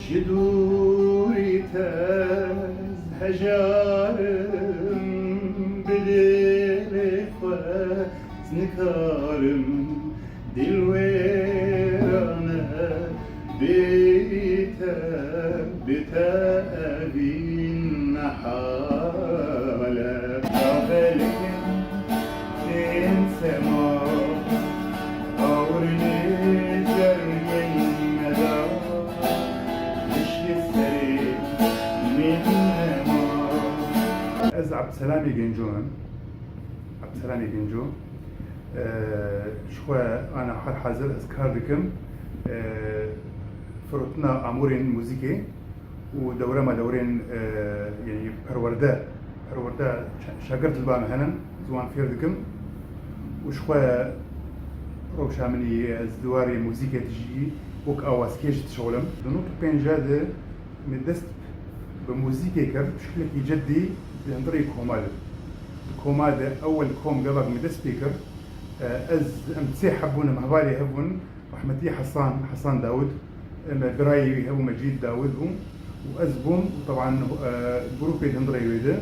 جدوري تاز هجارم بدل فاز نكارم دلويرانه بيتا أبين حالة قابلكن تنسما أورني جرين مدى مشي السري من ما أز عبد السلامي جنجون عبد السلامي جنجو شوى أنا حال حاضر أذكار لكم فرطنا أمورين موسيقي ودورة ما دورين يعني پرورده شاگرد البام هنن زوان فيردكم وشوى روشا مني زواري موسيقى تجي وك أواز كيش تشغلم دنوت بينجاد من دست بموسيقى كر بشكل جدي بهندري كوماد أول كوم قبل من دست بيكر أز أمتسي حبون مهبالي هبون رحمتي حسان داود براي هو مجيد داود هم وأزبون طبعا جروب هندري ويدا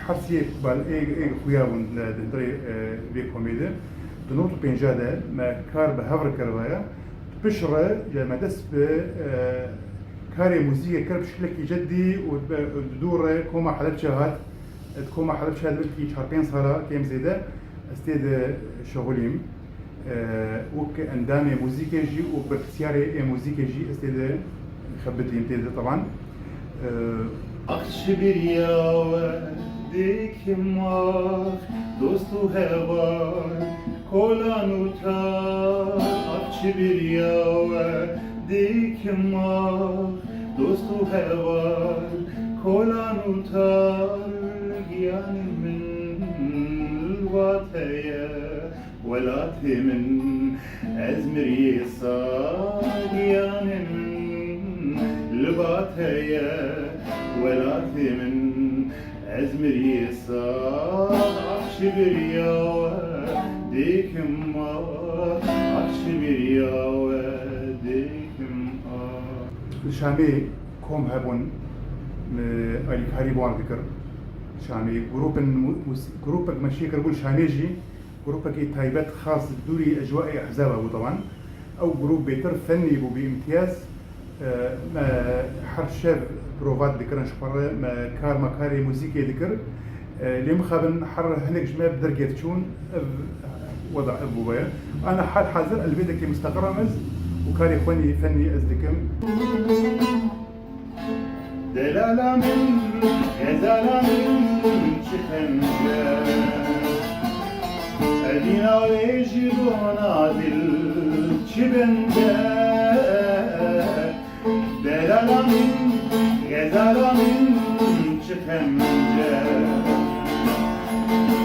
حرسي بال خوياون هندري بيكوميدا دنوت بينجادا ما كار بهفر كروايا بشرة ما دس كاري موسيقى كرب شكلك جدي ودور كوما حلبشهات بلكي شهرين صار كيم زيدا استيد شغليم وك اندامي موسيقى جي وباختياري موسيقى جي استيد خبت لي امتياز طبعا أخشبر يا وديك ماخ دوستو هوا كولانوتا أخشبر يا وديك ماخ دوستو هوا كولانوتا يعني من الواتيا ولا من أزمري صاقيان من لباتيا ولا من أزمري صاق أخشبريا وديك ما أخشبريا وديك ما شامي كوم هبون ألي كاريبوان ذكر شامي جروبك ماشي كربول شاميجي جروبك تايبات خاص دوري أجواء أحزابه طبعا أو جروب بيتر فني بو بامتياز ما حرشر بروفات ذكرن شفرة ما مكاري موسيقى ذكر اللي مخابن حر هنك جماعة بدرجة تشون وضع أبو بيا أنا حال حاضر البيت كي مستقرة مز وكاري إخواني فني أزدكم دلالة من غزالة من شخن أدينا ويجيبونا دل شبنجا دلالة من غزالة من شخنجا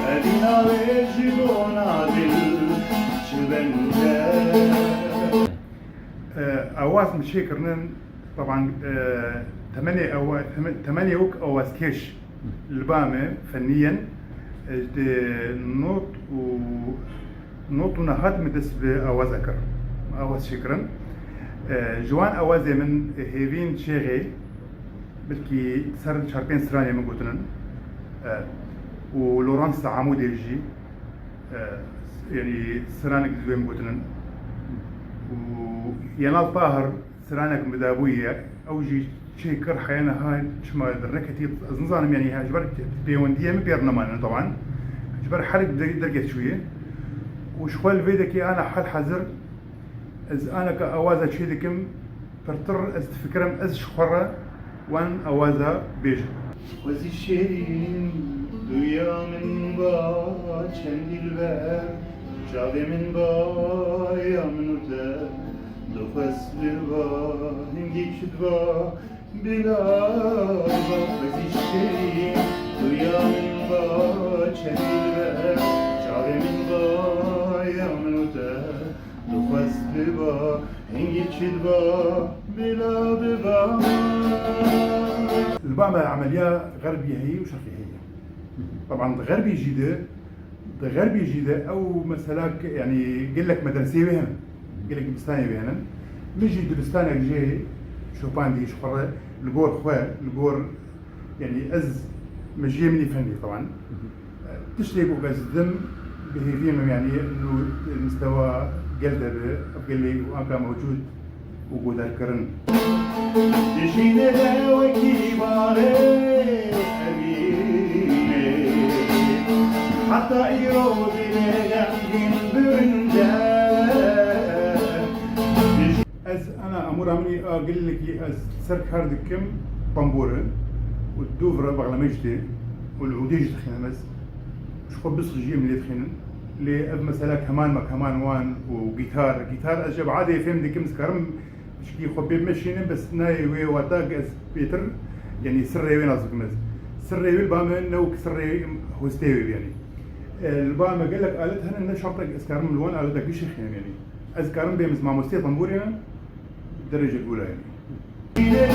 أدينا ويجيبونا دل شبنجا أواز مشيكرنن طبعا ثمانية وك أواز كيش البامة فنيا نوت ونهاد مدس بأواز أكر أواز شكرا جوان أوازي من هيفين شيغي بلكي صار شاربين سراني من قوتنن ولورانس عمود يجي يعني سرانك زوي من قوتنن وينال طاهر سرانك مدابوية أوجي شيء كر حيانا هاي شما دركتي نظام يعني هاجبر بيوندية مبيرنمان طبعا هاجبر حرق درجة شوية وشوال فيدكي أنا حال حذر إز أنا كأوازة شيء ذكم فرتر أز تفكرم أز شخرة وان أوازة بيج وزي شيرين دويا من با چندی البر جاوی من با یا منوته دو فصل با هنگی شد با بلا با وزی شیرین دویا من با چندی البر جاوی من با یا منوته دو فصل با هنگی شد با بلا با البامة عملية غربية هي وشرقية هي. طبعا غربي جديدة أو مثلا يعني قل لك مدرسية بهنا قل لك بستانية بهنا مجي دبستانك جاي شوبان دي شخرة الجور خواه الجور يعني أز مجيء مني فني طبعا تشتري بوغاز الدم بهيفيم يعني إنه المستوى جلده قال لي وأنا موجود وجود الكرن يجينا داوكي باري حتى يروض لجنبين برنجان از انا امور عملي اقول لك از سرك هاردكم طنبوره والدوفره بغلمجتي والعوديج تخينمز شخو بس جي من يدخن لي اب مثلا كمان ما كمان وان وجيتار جيتار اجب عادي فهم ديكم سكرم شكي خبيب مشينا بس ناي وي واتاق از بيتر يعني سري وين ازكمز سري بالبام نو سري هوستيوي يعني البام قال لك قالتها ان شرطك اسكارم الوان قالتك بشيخ يعني اسكارم بيمس مع مستي طنبوري الدرجه الاولى يعني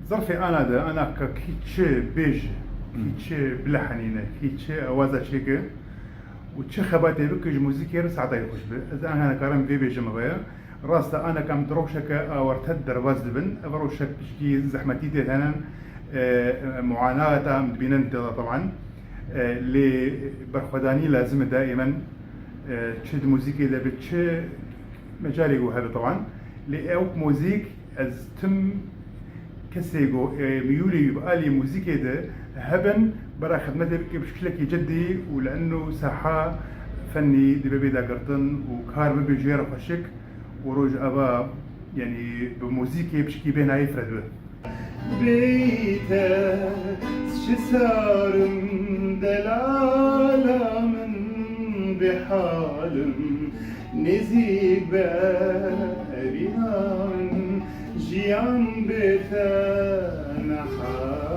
ظرفي انا ده انا كيتش بيج كيتش بلحنينه كيتش اوازا شيكه وتش خباتي بكج موزيكي رس عطاي خوش اذا انا كارم في بيج مغيا راستا انا كم دروشك ورتد درواز دبن افروشك شكي زحمتي تانا معاناة مدبينن طبعا اللي برخداني لازم دائما تشد موزيكي ده بتش مجالي هذا طبعا لأوك موزيك از تم كسيجو ميولي يبقى لي موزيكي ده هبن برا خدمته بشكلك جدي ولأنه ساحة فني دبابي دا قرطن وكار بيجير خشك وروج أبا يعني بموزيكي بشكي بين يفرد بيته شسارم دلالة من بحالم نزيق باريان جيان بيته نحال